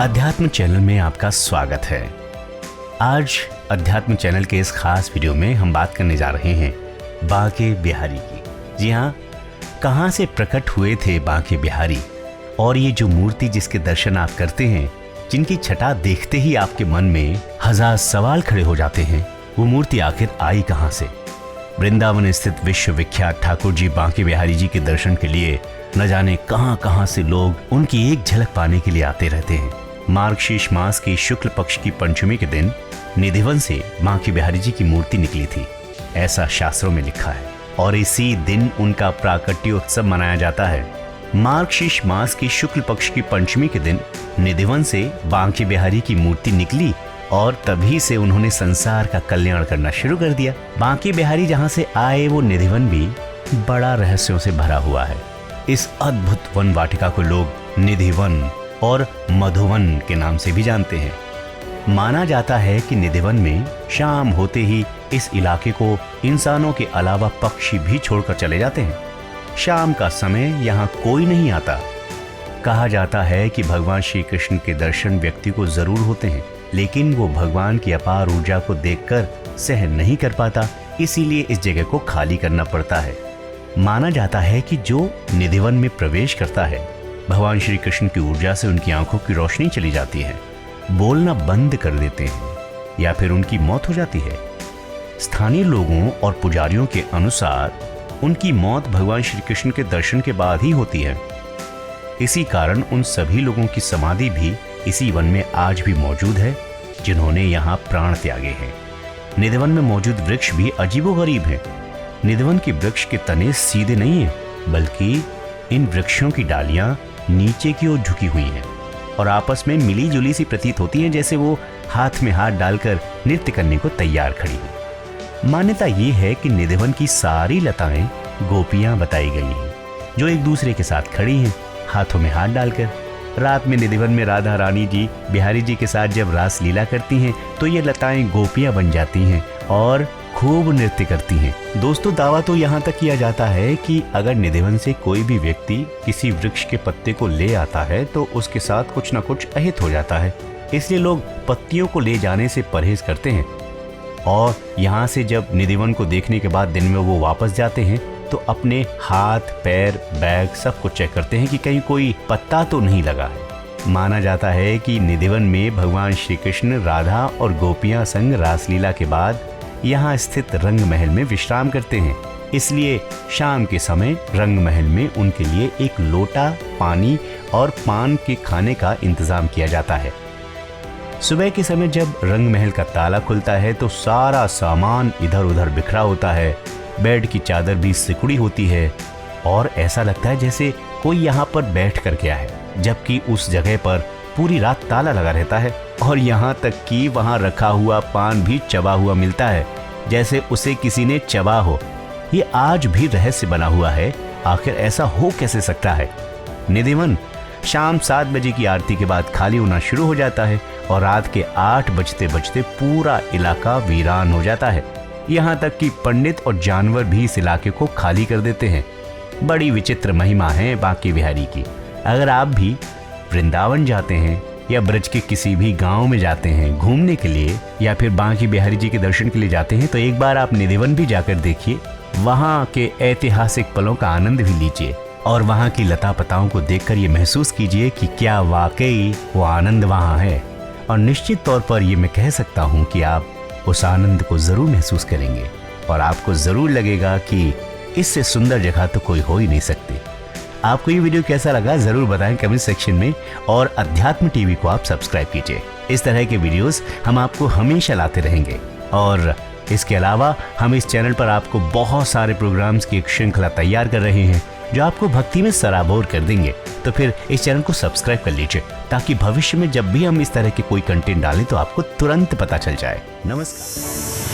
अध्यात्म चैनल में आपका स्वागत है। आज अध्यात्म चैनल के इस खास वीडियो में हम बात करने जा रहे हैं बांके बिहारी की। जी हाँ, कहाँ से प्रकट हुए थे बांके बिहारी, और ये जो मूर्ति जिसके दर्शन आप करते हैं, जिनकी छटा देखते ही आपके मन में हजार सवाल खड़े हो जाते हैं, वो मूर्ति आखिर आई कहाँ से। वृंदावन स्थित विश्व विख्यात ठाकुर जी बांके बिहारी जी के दर्शन के लिए न जाने कहां कहां से लोग उनकी एक झलक पाने के लिए आते रहते हैं। मार्गशीर्ष मास की शुक्ल पक्ष की पंचमी के दिन निधिवन से बांके बिहारी जी की मूर्ति निकली थी, ऐसा शास्त्रों में लिखा है, और इसी दिन उनका प्राकट्योत्सव मनाया जाता है। मार्गशीर्ष मास की शुक्ल पक्ष की पंचमी के दिन निधिवन से बांके बिहारी की मूर्ति निकली और तभी से उन्होंने संसार का कल्याण करना शुरू कर दिया। बांके बिहारी जहां से आए वो निधिवन भी बड़ा रहस्यों से भरा हुआ है। इस अद्भुत वन वाटिका को लोग निधिवन और मधुवन के नाम से भी जानते हैं। माना जाता है कि निधिवन में शाम होते ही इस इलाके को इंसानों के अलावा पक्षी भी छोड़कर चले जाते हैं। शाम का समय यहाँ कोई नहीं आता। कहा जाता है कि भगवान श्री कृष्ण के दर्शन व्यक्ति को जरूर होते हैं, लेकिन वो भगवान की अपार ऊर्जा को देखकर सहन नहीं कर पाता, इसीलिए इस जगह को खाली करना पड़ता है। माना जाता है कि जो निधिवन में प्रवेश करता है, भगवान श्री कृष्ण की ऊर्जा से उनकी आंखों की रोशनी चली जाती है, बोलना बंद कर देते हैं या फिर उनकी मौत हो जाती है। स्थानीय लोगों और पुजारियों के अनुसार उनकी मौत भगवान श्री कृष्ण के दर्शन के बाद ही होती है। इसी कारण उन सभी लोगों की समाधि भी इसी वन में आज भी मौजूद है, जिन्होंने यहाँ प्राण त्यागे हैं। निधिवन में मौजूद वृक्ष भी अजीबोगरीब हैं। निधिवन के वृक्ष के तने सीधे नहीं हैं, बल्कि इन वृक्षों की डालियां नीचे की ओर झुकी हुई हैं और आपस में मिली जुली सी प्रतीत होती हैं, जैसे वो हाथ में हाथ डालकर नृत्य करने को तैयार खड़ी हैं। मान्यता ये है कि निधिवन की सारी लताएं गोपियां बताई गई हैं, जो एक दूसरे के साथ खड़ी हैं, हाथों में हाथ डालकर। रात में निधिवन में राधा रानी जी बिहारी जी के साथ जब रास लीला करती हैं, तो ये लताएं गोपियां बन जाती हैं और खूब नृत्य करती हैं। दोस्तों, दावा तो यहाँ तक किया जाता है कि अगर निधिवन से कोई भी व्यक्ति किसी वृक्ष के पत्ते को ले आता है तो उसके साथ कुछ न कुछ अहित हो जाता है, इसलिए लोग पत्तियों को ले जाने से परहेज करते हैं। और यहाँ से जब निधिवन को देखने के बाद दिन में वो वापस जाते हैं तो अपने हाथ, पैर, बैग सब कुछ चेक करते हैं कि कहीं कोई पत्ता तो नहीं लगा है। माना जाता है कि निधिवन में भगवान श्री कृष्ण, राधा और गोपियां संग रासलीला के बाद यहाँ स्थित रंग महल में विश्राम करते हैं, इसलिए शाम के समय रंग महल में उनके लिए एक लोटा पानी और पान के खाने का इंतजाम किया जाता है। सुबह के समय जब रंग महल का ताला खुलता है तो सारा सामान इधर उधर बिखरा होता है, बेड की चादर भी सिकुड़ी होती है और ऐसा लगता है जैसे कोई यहाँ पर बैठ कर गया है, जबकि उस जगह पर पूरी रात ताला लगा रहता है और यहाँ तक कि वहाँ रखा हुआ पान भी चबा हुआ मिलता है, जैसे उसे किसी ने चबा हो। ये आज भी रहस्य बना हुआ है, आखिर ऐसा हो कैसे सकता है। निधिवन शाम 7 बजे की आरती के बाद खाली होना शुरू हो जाता है और रात के 8 बजते बजते पूरा इलाका वीरान हो जाता है। यहाँ तक कि पंडित और जानवर भी इस इलाके को खाली कर देते हैं। बड़ी विचित्र महिमा है बांके बिहारी की। अगर आप भी वृंदावन जाते हैं या ब्रज के किसी भी गांव में जाते हैं घूमने के लिए, या फिर बांके बिहारी जी के दर्शन के लिए जाते हैं, तो एक बार आप निधिवन भी जाकर देखिए। वहाँ के ऐतिहासिक पलों का आनंद भी लीजिए और वहाँ की लता पताओं को देखकर ये महसूस कीजिए कि क्या वाकई वो आनंद वहाँ है। और निश्चित तौर पर ये मैं कह सकता हूँ कि आप उस आनंद को जरूर महसूस करेंगे और आपको जरूर लगेगा कि इससे सुंदर जगह तो कोई हो ही नहीं सकती। आपको ये वीडियो कैसा लगा जरूर बताएं कमेंट सेक्शन में, और अध्यात्म टीवी को आप सब्सक्राइब कीजिए। इस तरह के वीडियोस हम आपको हमेशा लाते रहेंगे, और इसके अलावा हम इस चैनल पर आपको बहुत सारे प्रोग्राम्स की एक श्रृंखला तैयार कर रहे हैं जो आपको भक्ति में सराबोर कर देंगे। तो फिर इस चैनल को सब्सक्राइब कर लीजिए, ताकि भविष्य में जब भी हम इस तरह के कोई कंटेंट डालें तो आपको तुरंत पता चल जाए। नमस्कार।